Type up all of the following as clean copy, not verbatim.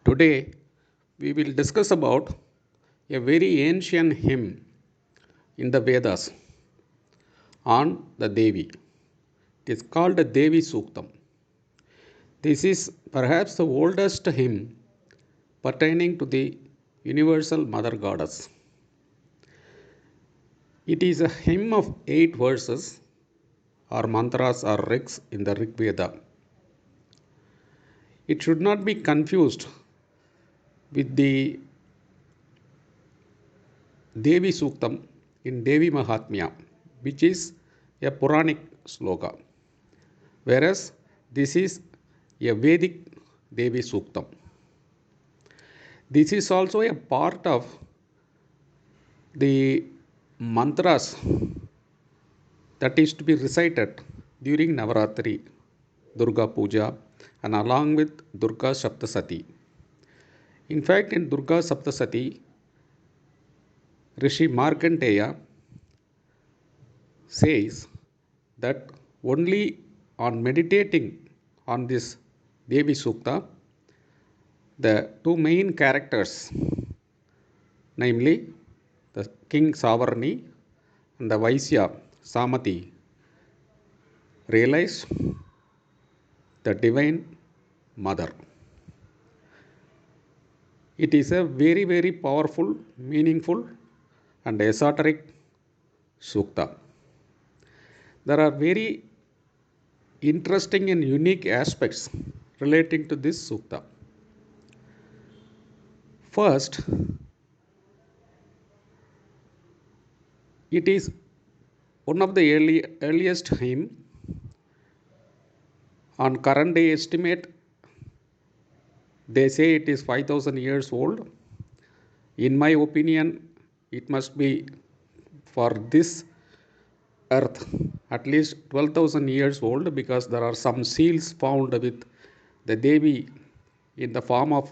Today we will discuss about a very ancient hymn in the Vedas on the Devi. It is called the Devi Suktam. This is perhaps the oldest hymn pertaining to the universal mother goddess. It is a hymn of 8 verses or mantras or rigs in the Rig Veda. It should not be confused with the Devi Suktam in Devi Mahatmya, which is a Puranic sloka, whereas this is a Vedic Devi Suktam. This is also a part of the mantras that is to be recited during Navaratri, Durga Puja, and along with Durga Saptasati. In fact, in Durga Saptasati, Rishi Markandeya says that only on meditating on this Devi Sukta, the two main characters, namely the King Savarni and the Vaisya Samati, realize the Divine Mother. It is a very, very powerful, meaningful, and esoteric sukta. There are very interesting and unique aspects relating to this sukta. First, it is one of the earliest hymn. On current day estimate, they say it is 5,000 years old. In my opinion, it must be for this earth at least 12,000 years old, because there are some seals found with the Devi in the form of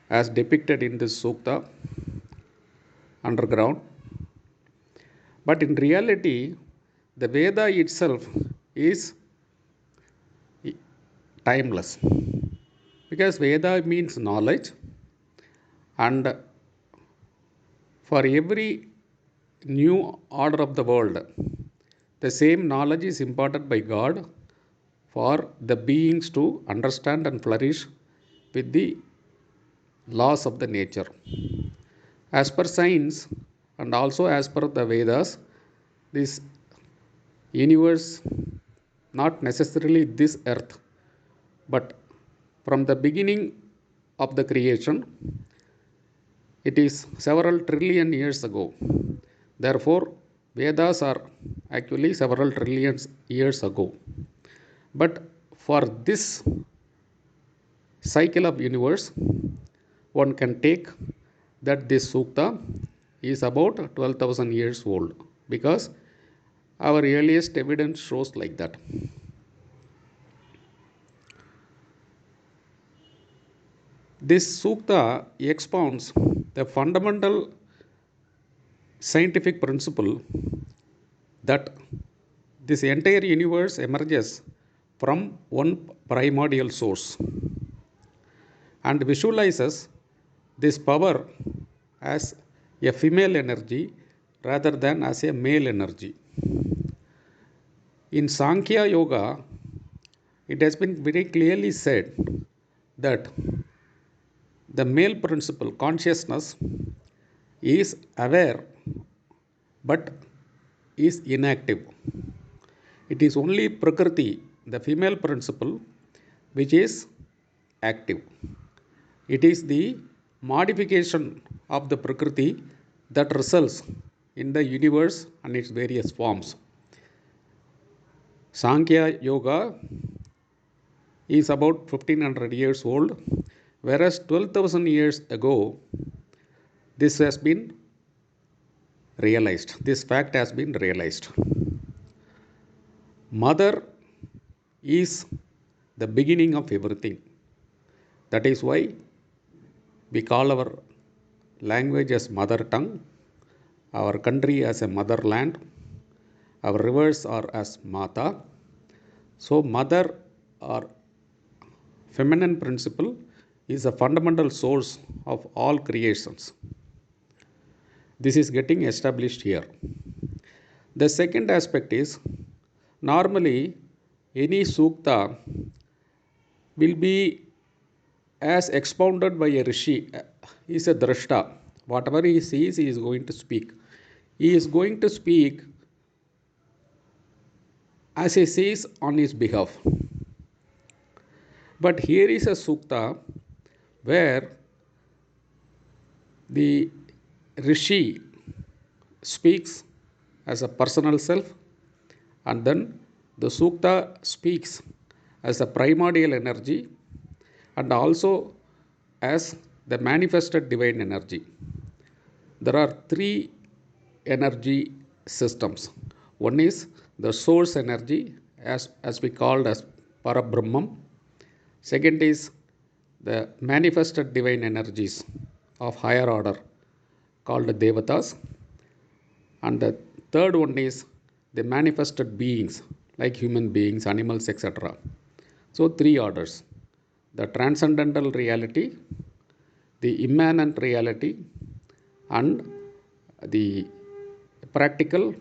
as depicted in this sukta underground. But in reality, the Veda itself is timeless, because Veda means knowledge, and for every new order of the world, the same knowledge is imparted by God for the beings to understand and flourish with the laws of the nature. As per science and also as per the Vedas, this universe, not necessarily this earth, but from the beginning of the creation, it is several trillion years ago. Therefore, Vedas are actually several trillion years ago. But for this cycle of universe, one can take that this sukta is about 12,000 years old, because our earliest evidence shows like that. This sukta expounds the fundamental scientific principle that this entire universe emerges from one primordial source, and visualizes this power as a female energy rather than as a male energy. In Sankhya Yoga, it has been very clearly said that the male principle, consciousness, is aware but is inactive. It is only Prakriti, the female principle, which is active. It is the modification of the Prakriti that results in the universe and its various forms. Sankhya Yoga is about 1500 years old, whereas 12,000 years ago, this has been realized. This fact has been realized. Mother is the beginning of everything. That is why we call our language as mother tongue, our country as a motherland, our rivers are as Mata. So, mother or feminine principle is a fundamental source of all creations. This is getting established here. The second aspect is normally any sukta will be as expounded by a rishi, is a drashta. Whatever he sees, he is going to speak. He is going to speak as he sees on his behalf. But here is a sukta where the rishi speaks as a personal self, and then the sukta speaks as a primordial energy and also as the manifested divine energy. There are three energy systems. One is the source energy, as we called as Parabrahman. Second is the manifested divine energies of higher order called Devatas. And the third one is the manifested beings like human beings, animals, etc. So, three orders: the transcendental reality, the immanent reality, and the practical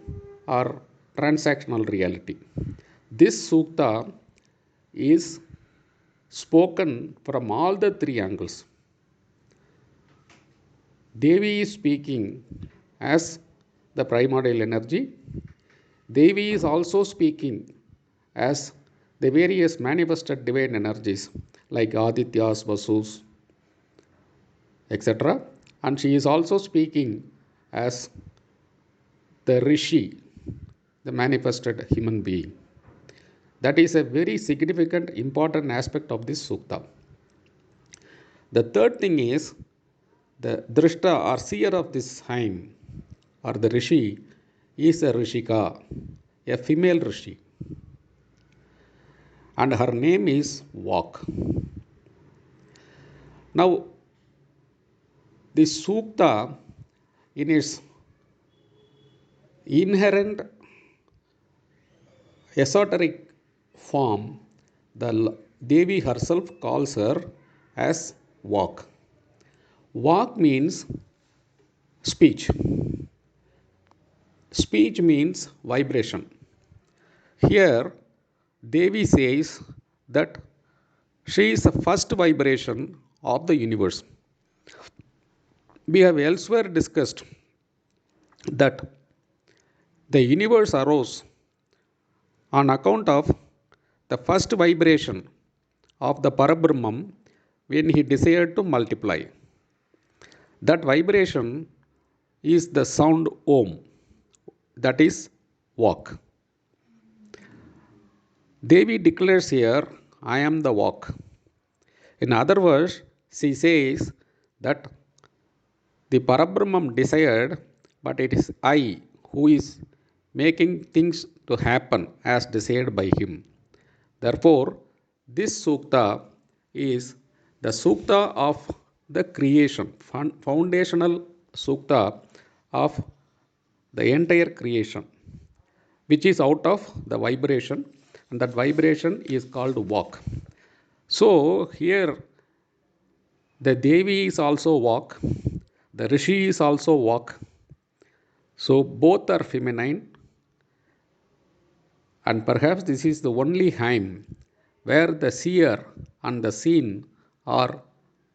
or transactional reality. This sukta is spoken from all the three angles. Devi is speaking as the primordial energy. Devi is also speaking as the various manifested divine energies like Adityas, Vasus, etc. And she is also speaking as the Rishi, the manifested human being. That is a very significant, important aspect of this sukta. The third thing is the drishta or seer of this hymn or the Rishi is a Rishika, a female Rishi, and her name is Walk. Now, the Sukta, in its inherent esoteric form, the Devi herself calls her as Walk. Walk means speech. Speech means vibration. Here, Devi says that she is the first vibration of the universe. We have elsewhere discussed that the universe arose on account of the first vibration of the Parabrahman when he desired to multiply. That vibration is the sound Om, that is walk. Devi declares here, I am the walk. In other words, she says that the Parabrahman desired, but it is I who is making things to happen as desired by him. Therefore, this sukta is the sukta of the creation, foundational sukta of the entire creation, which is out of the vibration, and that vibration is called walk. So, here the Devi is also walk, the Rishi is also walk. So, both are feminine, and perhaps this is the only hymn where the seer and the seen are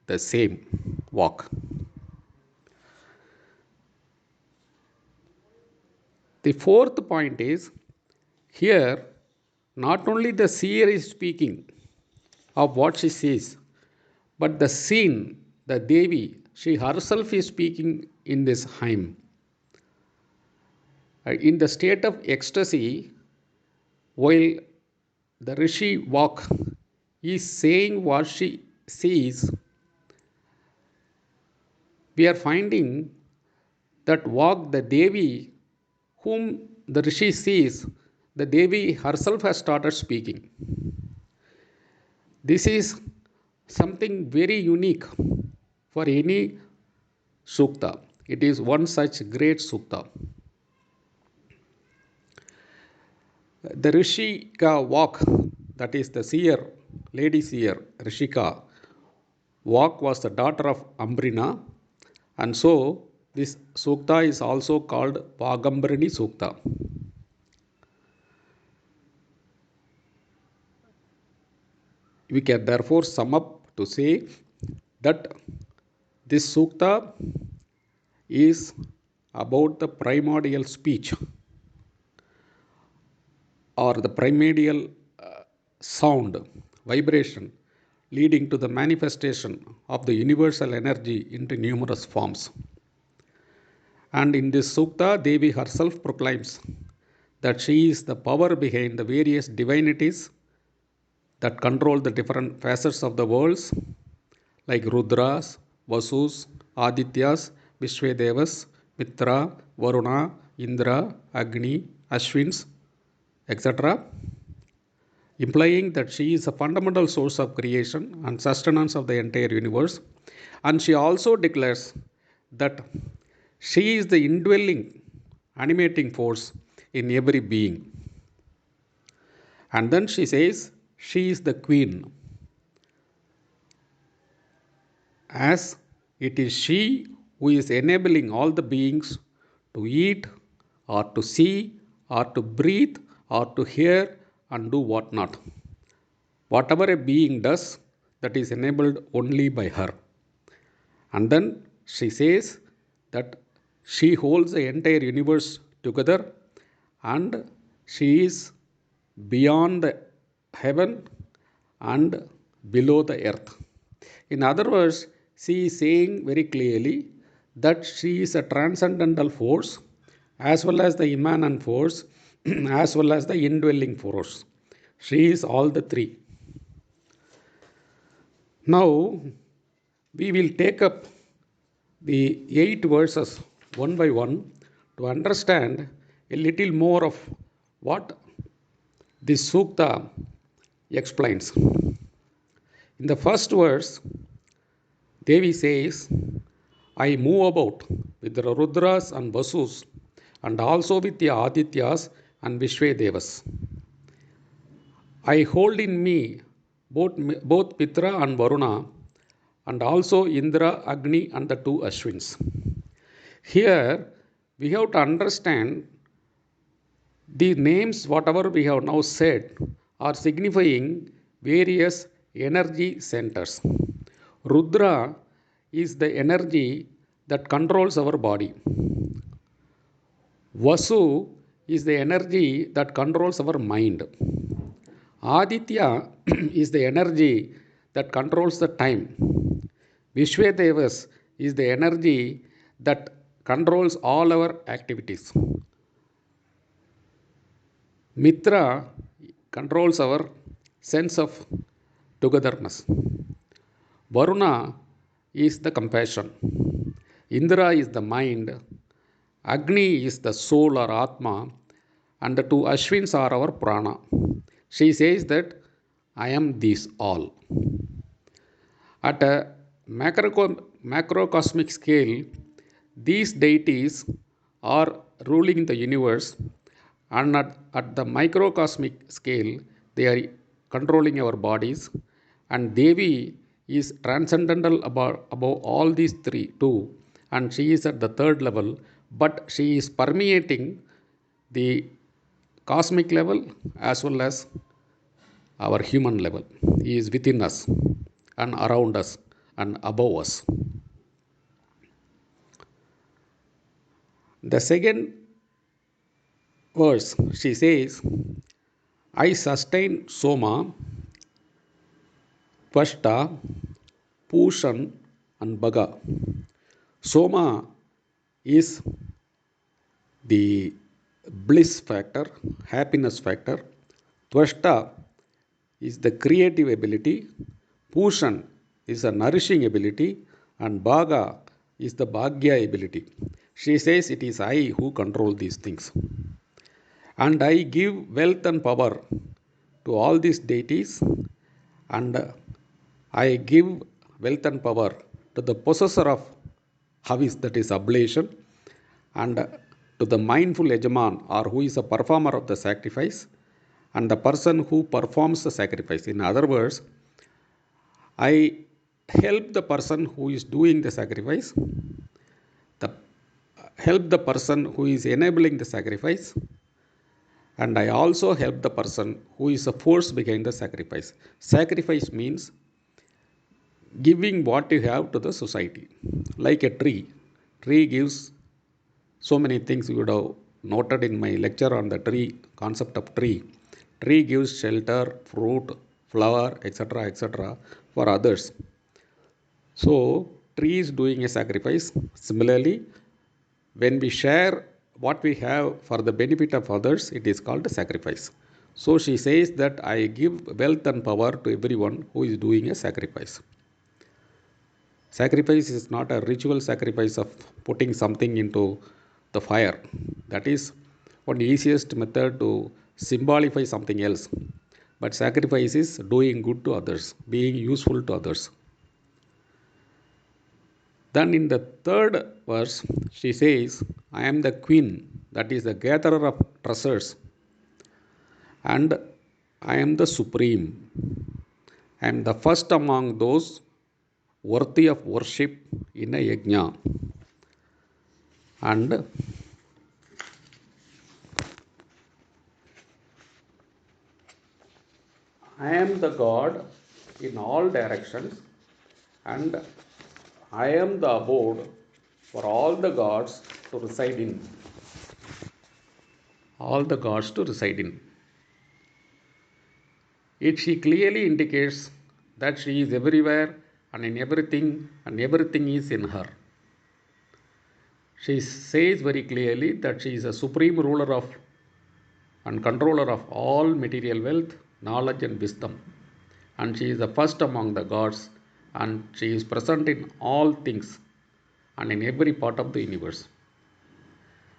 the same walk. The fourth point is here not only the seer is speaking of what she sees, but the seen, the Devi, she herself is speaking in this hymn. In the state of ecstasy, while the Rishi walk is saying what she sees, we are finding that walk the Devi, whom the Rishi sees, the Devi herself has started speaking. This is something very unique for any sukta. It is one such great sukta. The Rishika walk, that is the seer, lady seer, Rishika, Vak was the daughter of Ambrina, and so this Sukta is also called Vagambrini Sukta. We can therefore sum up to say that this Sukta is about the primordial speech or the primordial sound, vibration, leading to the manifestation of the universal energy into numerous forms. And in this Sukta, Devi herself proclaims that she is the power behind the various divinities that control the different facets of the worlds, like Rudras, Vasus, Adityas, Vishvedevas, Mitra, Varuna, Indra, Agni, Ashwins, etc., implying that she is a fundamental source of creation and sustenance of the entire universe. And she also declares that she is the indwelling, animating force in every being. And then she says, she is the queen, as it is she who is enabling all the beings to eat, or to see, or to breathe, or to hear, and do what not. Whatever a being does, that is enabled only by her. And then she says that she holds the entire universe together, and she is beyond the heaven and below the earth. In other words, she is saying very clearly that she is a transcendental force as well as the immanent force as well as the indwelling force. She is all the three. Now, we will take up the 8 verses one by one to understand a little more of what this Sukta explains. In the first verse, Devi says, I move about with the Rudras and Vasus and also with the Adityas and Vishvedevas. I hold in me both Mitra and Varuna and also Indra, Agni and the two Ashwins. Here we have to understand the names, whatever we have now said, are signifying various energy centers. Rudra is the energy that controls our body. Vasu is the energy that controls our mind. Aditya is the energy that controls the time. Vishvedevas is the energy that controls all our activities. Mitra controls our sense of togetherness. Varuna is the compassion. Indra is the mind. Agni is the soul or Atma. And the two Ashwins are our prana. She says that I am these all. At a macrocosmic scale, these deities are ruling the universe, and at the microcosmic scale, they are controlling our bodies. And Devi is transcendental above all these three too, and she is at the third level, but she is permeating the cosmic level as well as our human level. He is within us and around us and above us. The second verse, she says, I sustain Soma, Tvashta, Pushan, and Bhaga. Soma is the bliss factor, happiness factor. Tvashta is the creative ability. Pushan is a nourishing ability. And Bhaga is the Bhagya ability. She says it is I who control these things. And I give wealth and power to all these deities, and I give wealth and power to the possessor of Havis, that is oblation, and to the mindful Yajaman, or who is a performer of the sacrifice, and the person who performs the sacrifice. In other words, I help the person who is doing the sacrifice, the help the person who is enabling the sacrifice, and I also help the person who is a force behind the sacrifice. Sacrifice means giving what you have to the society. Like a tree. Tree gives so many things. You would have noted in my lecture on the tree, concept of tree. Tree gives shelter, fruit, flower, etc., for others. So, tree is doing a sacrifice. Similarly, when we share what we have for the benefit of others, it is called a sacrifice. So, she says that I give wealth and power to everyone who is doing a sacrifice. Sacrifice is not a ritual sacrifice of putting something into the fire. That is one easiest method to symbolify something else. But sacrifice is doing good to others, being useful to others. Then in the third verse, she says, I am the queen, that is the gatherer of treasures, and I am the supreme. I am the first among those worthy of worship in a yajna. And I am the God in all directions, and I am the abode for all the gods to reside in. All the gods to reside in. It she clearly indicates that she is everywhere and in everything, and everything is in her. She says very clearly that she is a supreme ruler of and controller of all material wealth, knowledge, and wisdom. And she is the first among the gods, and she is present in all things and in every part of the universe.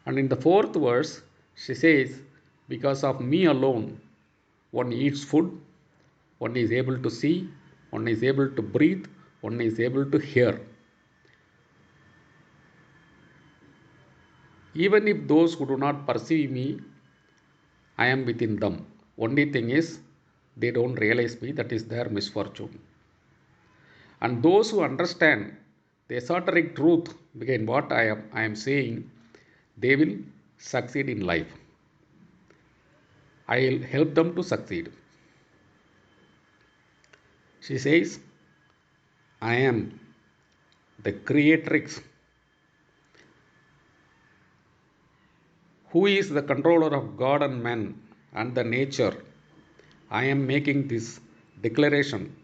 And in the fourth verse, she says, because of me alone, one eats food, one is able to see, one is able to breathe, one is able to hear. Even if those who do not perceive me, I am within them. Only thing is, they don't realize me, that is their misfortune. And those who understand the esoteric truth behind what I am saying, they will succeed in life. I will help them to succeed. She says, I am the creatrix who is the controller of God and man and the nature. I am making this declaration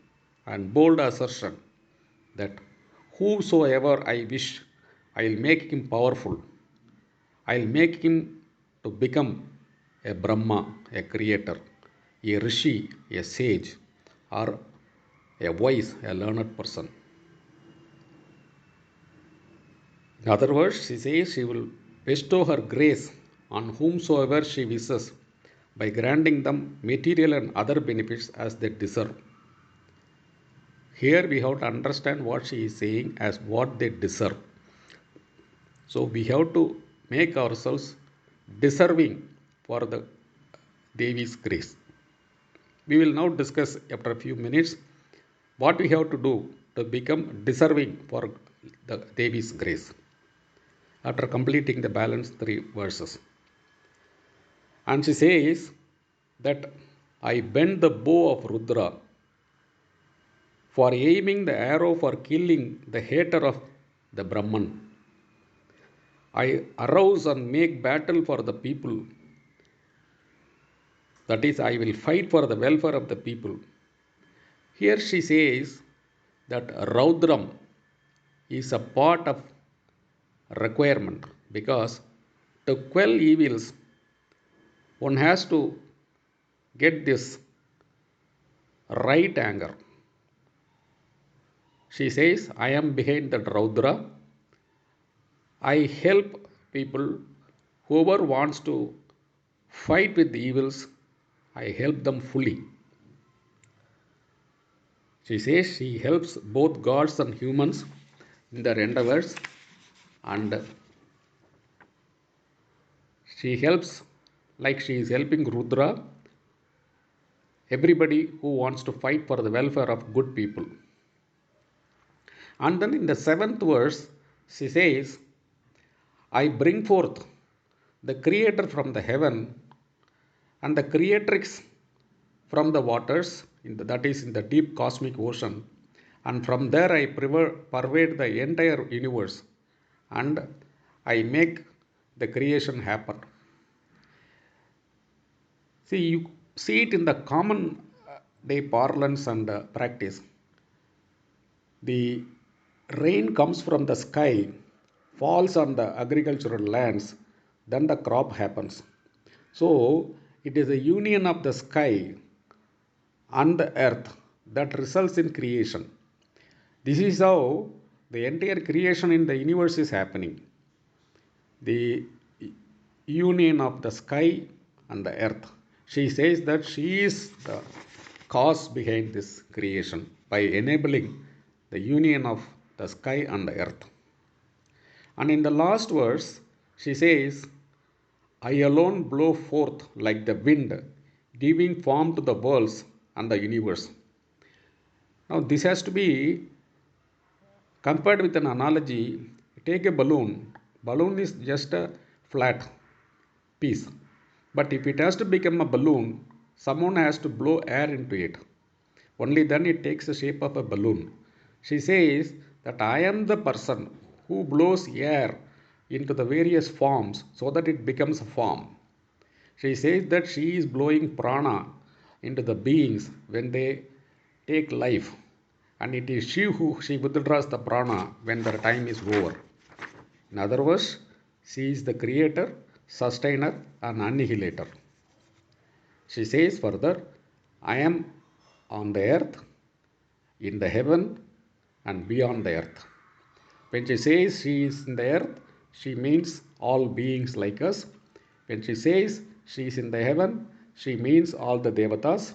and bold assertion that whosoever I wish, I will make him powerful. I will make him to become a Brahma, a creator, a Rishi, a sage, or a wise, a learned person. In other words, she says she will bestow her grace on whomsoever she wishes by granting them material and other benefits as they deserve. Here we have to understand what she is saying as what they deserve. So we have to make ourselves deserving for the Devi's grace. We will now discuss after a few minutes what we have to do to become deserving for the Devi's grace after completing the balance three verses. And she says that I bend the bow of Rudra for aiming the arrow for killing the hater of the Brahman. I arouse and make battle for the people. That is, I will fight for the welfare of the people. Here she says that Raudram is a part of requirement because to quell evils, one has to get this right anger. She says, I am behind that Raudra. I help people, whoever wants to fight with the evils, I help them fully. She says she helps both gods and humans in their endeavors, and she helps like she is helping Rudra, everybody who wants to fight for the welfare of good people. And then in the seventh verse, she says, I bring forth the Creator from the heaven and the Creatrix from the waters, that is in the deep cosmic ocean. And from there I pervade the entire universe and I make the creation happen. See, you see it in the common day parlance and practice. The rain comes from the sky, falls on the agricultural lands, then the crop happens. So, it is a union of the sky and the earth that results in creation. This is how the entire creation in the universe is happening. The union of the sky and the earth. She says that she is the cause behind this creation by enabling the union of the sky and the earth. And in the last verse, she says, I alone blow forth like the wind, giving form to the worlds and the universe. Now, this has to be compared with an analogy. Take a balloon. Balloon is just a flat piece. But if it has to become a balloon, someone has to blow air into it. Only then it takes the shape of a balloon. She says that I am the person who blows air into the various forms so that it becomes a form. She says that she is blowing prana into the beings when they take life, and it is she withdraws the prana when their time is over. In other words, she is the creator, sustainer, and annihilator. She says further, I am on the earth, in the heaven, and beyond the earth. When she says she is in the earth, she means all beings like us. When she says she is in the heaven, she means all the devatas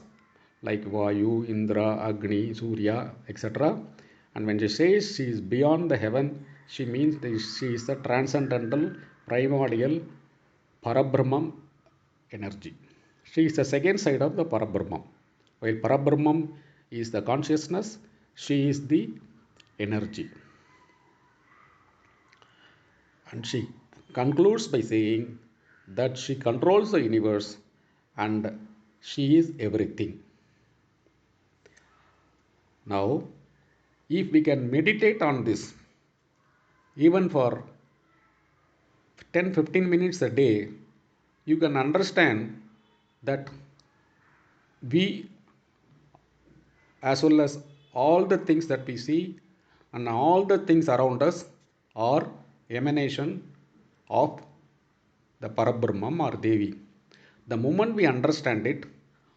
like Vayu, Indra, Agni, Surya, etc. And when she says she is beyond the heaven, she means that she is the transcendental, primordial, Parabrahmam energy. She is the second side of the Parabrahmam. While Parabrahmam is the consciousness, she is the energy. And she concludes by saying that she controls the universe and she is everything. Now, if we can meditate on this, even for 10-15 minutes a day, you can understand that we, as well as all the things that we see and all the things around us, are emanation of the Parabrahmam or Devi. The moment we understand it,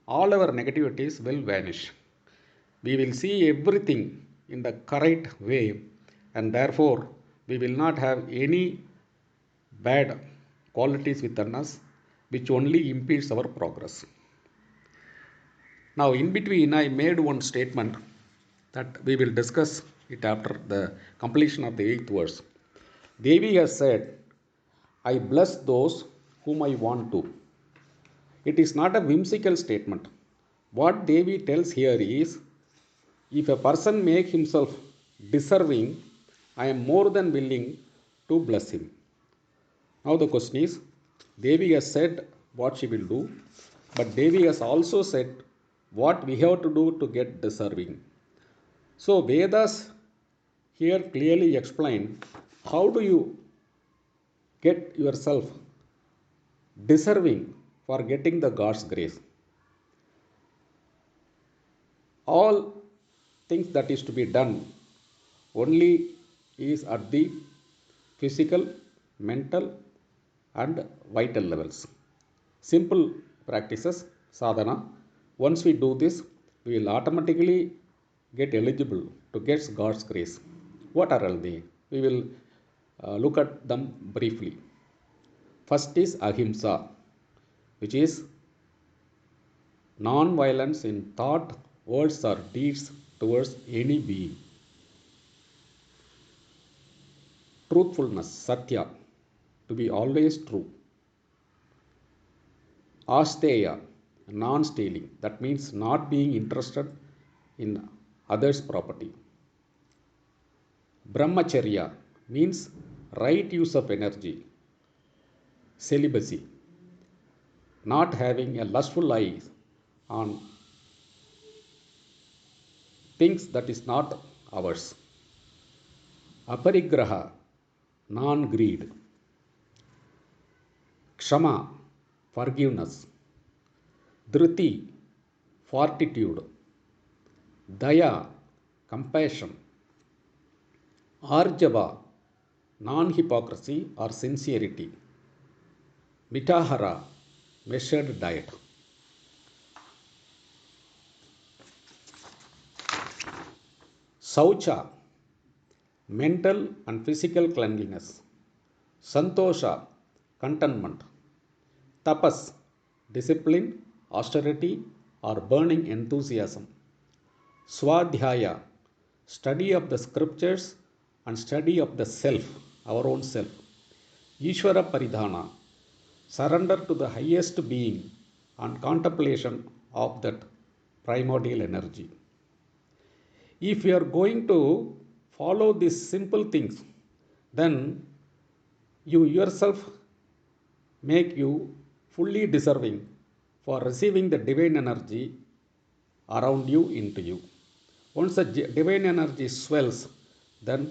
all our negativities will vanish. We will see everything in the correct way, and therefore we will not have any bad qualities within us which only impedes our progress. Now, in between, I made one statement that we will discuss it after the completion of the 8th verse. Devi has said, I bless those whom I want to. It is not a whimsical statement. What Devi tells here is, if a person make himself deserving, I am more than willing to bless him. Now the question is, Devi has said what she will do, but Devi has also said what we have to do to get deserving. So Vedas here clearly explain how do you get yourself deserving for getting the God's grace. All things that is to be done only is at the physical, mental, and vital levels. Simple practices, sadhana. Once we do this, we will automatically get eligible to get God's grace. What are they? We will look at them briefly. First is ahimsa, which is non-violence in thought, words, or deeds towards any being. Truthfulness, satya, to be always true. Asteya, non-stealing, that means not being interested in others' property. Brahmacharya means right use of energy, celibacy, not having a lustful eye on things that is not ours. Aparigraha, non greed. Kshama, forgiveness. Dhriti, fortitude. Daya, compassion. Arjava, non hypocrisy or sincerity. Mitahara, measured diet. Saucha, mental and physical cleanliness. Santosha, contentment. Tapas, discipline, austerity, or burning enthusiasm. Swadhyaya, study of the scriptures and study of the self, our own self. Ishvara Paridhana, surrender to the highest being and contemplation of that primordial energy. If you are going to follow these simple things, then you yourself make you fully deserving for receiving the divine energy around you into you. Once the divine energy swells, then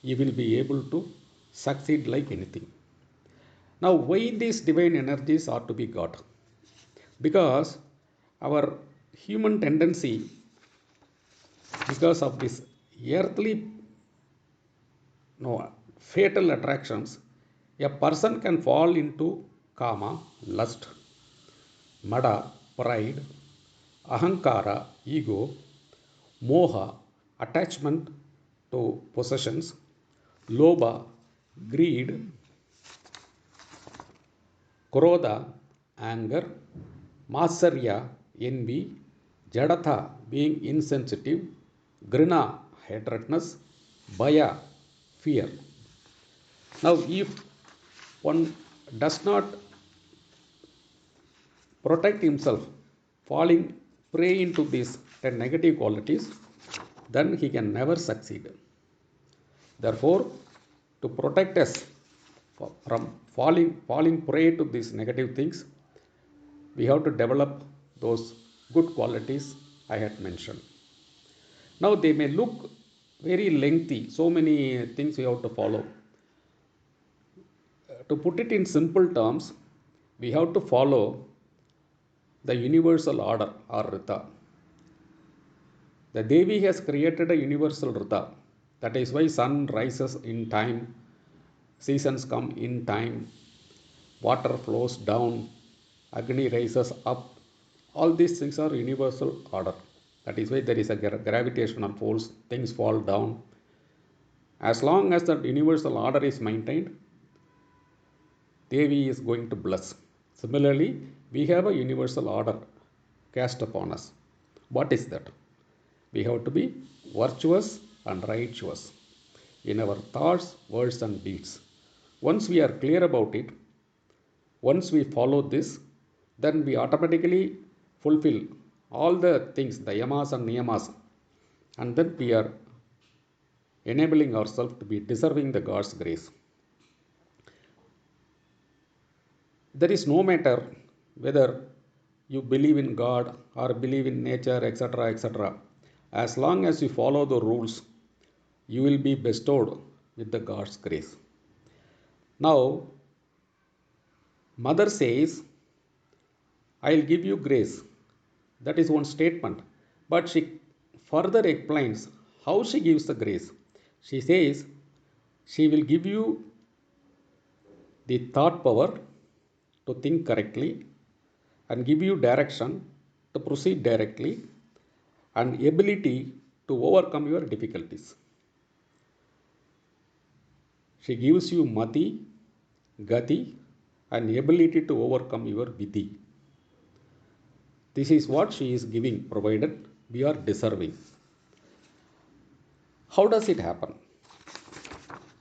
you will be able to succeed like anything. Now, why these divine energies are to be got? Because our human tendency, because of this earthly no fatal attractions, a person can fall into kama, lust, mada, pride, ahankara, ego, moha, attachment to possessions, lobha, greed, krodha, anger, matsarya, envy, jadatha, being insensitive, grina, hatredness, bhaya, fear. Now, if one does not protect himself, falling prey into these 10 negative qualities, then he can never succeed. Therefore, to protect us from falling prey to these negative things, we have to develop those good qualities I had mentioned. Now, they may look very lengthy, so many things we have to follow. To put it in simple terms, we have to follow the universal order or Rita. The Devi has created a universal Rita. That is why sun rises in time, seasons come in time, water flows down, Agni rises up. All these things are universal order. That is why there is a gravitational force, things fall down. As long as that universal order is maintained, Devi is going to bless. Similarly, we have a universal order cast upon us. What is that? We have to be virtuous and righteous in our thoughts, words, and deeds. Once we are clear about it, once we follow this, then we automatically fulfill all the things, the yamas and niyamas, and then we are enabling ourselves to be deserving the God's grace. There is no matter whether you believe in God or believe in nature, etc., etc. As long as you follow the rules, you will be bestowed with the God's grace. Now, mother says, I'll give you grace. That is one statement. But she further explains how she gives the grace. She says she will give you the thought power to think correctly and give you direction to proceed directly and ability to overcome your difficulties. She gives you mati, gati, and ability to overcome your vidhi. This is what she is giving, provided we are deserving. How does it happen?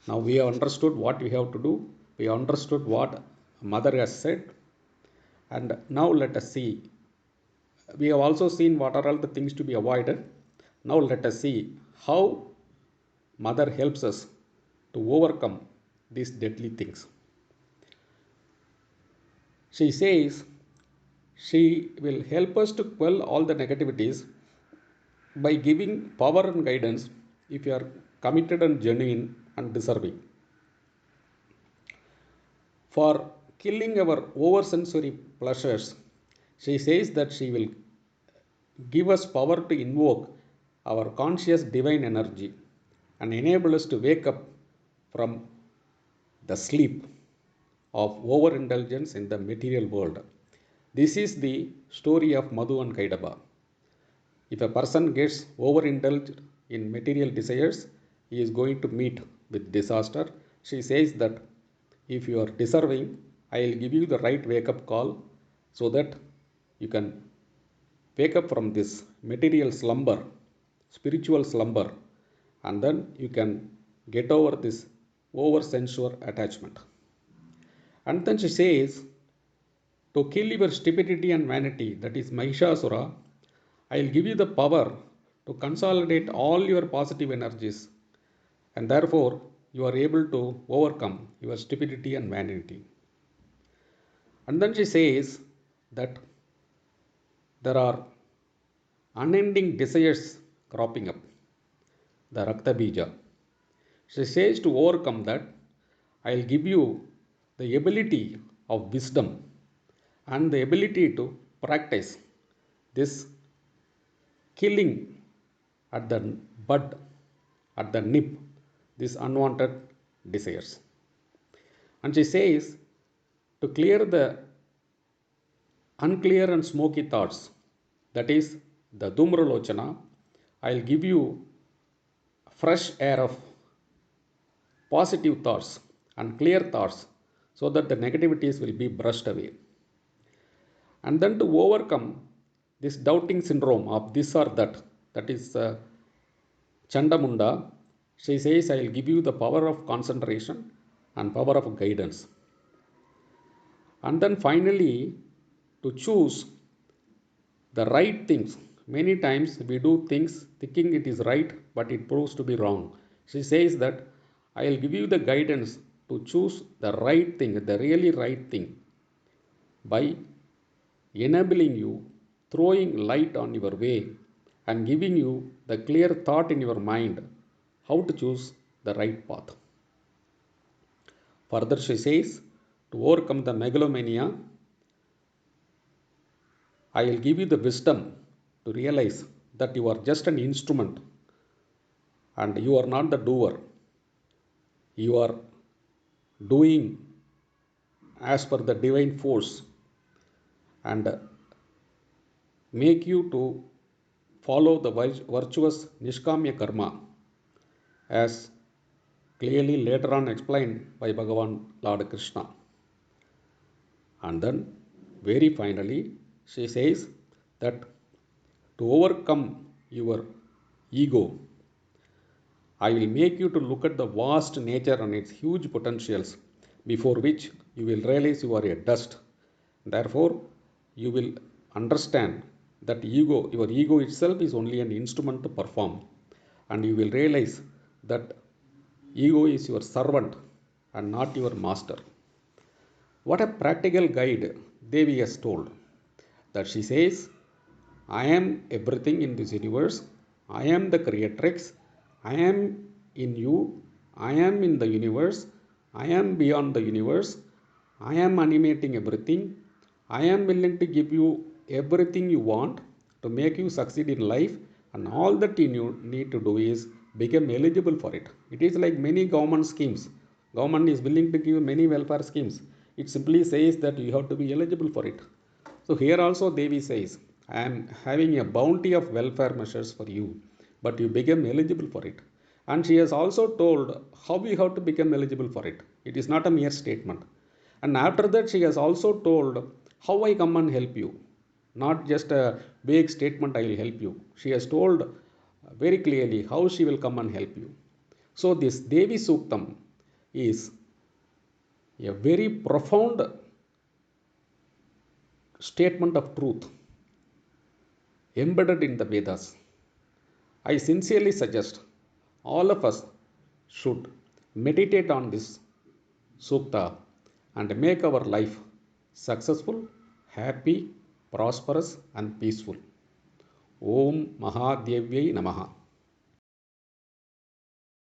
Now we have understood what we have to do. We have understood what mother has said. And now let us see. We have also seen what are all the things to be avoided. Now let us see how mother helps us to overcome these deadly things. She says she will help us to quell all the negativities by giving power and guidance if you are committed and genuine and deserving. For killing our oversensory pleasures, she says that she will give us power to invoke our conscious divine energy and enable us to wake up from the sleep of overindulgence in the material world. This is the story of Madhu and Kaidaba. If a person gets overindulged in material desires, he is going to meet with disaster. She says that if you are deserving, I will give you the right wake up call so that you can wake up from this material slumber, spiritual slumber, and then you can get over this over sensual attachment. And then she says, to kill your stupidity and vanity, that is Mahishasura, I will give you the power to consolidate all your positive energies, and therefore you are able to overcome your stupidity and vanity. And then she says that there are unending desires cropping up, the Rakta Bija. She says to overcome that, I will give you the ability of wisdom and the ability to practice this killing at the bud, at the nip, these unwanted desires. And she says to clear the unclear and smoky thoughts, that is the Dhumralochana, I will give you fresh air of positive thoughts and clear thoughts so that the negativities will be brushed away. And then to overcome this doubting syndrome of this or that, that is Chandamunda, she says, I will give you the power of concentration and power of guidance. And then finally, to choose the right things. Many times we do things thinking it is right, but it proves to be wrong. She says that I will give you the guidance to choose the right thing, the really right thing, by enabling you, throwing light on your way, and giving you the clear thought in your mind how to choose the right path. Further, she says to overcome the megalomania, I will give you the wisdom to realize that you are just an instrument and you are not the doer. You are doing as per the divine force and make you to follow the virtuous Nishkamya karma as clearly later on explained by Bhagavan Lord Krishna. And then very finally she says that to overcome your ego, I will make you to look at the vast nature and its huge potentials, before which you will realize you are a dust. Therefore, you will understand that your ego itself is only an instrument to perform, and you will realize that ego is your servant and not your master. What a practical guide Devi has told. That she says, I am everything in this universe. I am the creatrix. I am in you. I am in the universe. I am beyond the universe. I am animating everything. I am willing to give you everything you want to make you succeed in life, and all that you need to do is become eligible for it. It is like many government schemes. Government is willing to give many welfare schemes. It simply says that you have to be eligible for it. So here also Devi says, I am having a bounty of welfare measures for you, but you become eligible for it. And she has also told how we have to become eligible for it. It is not a mere statement. And after that, she has also told how I come and help you. Not just a vague statement, I will help you. She has told very clearly how she will come and help you. So this Devi Suktam is a very profound statement of truth embedded in the Vedas. I sincerely suggest all of us should meditate on this Sukta and make our life successful, happy, prosperous, and peaceful. Om Mahadevyai Namaha.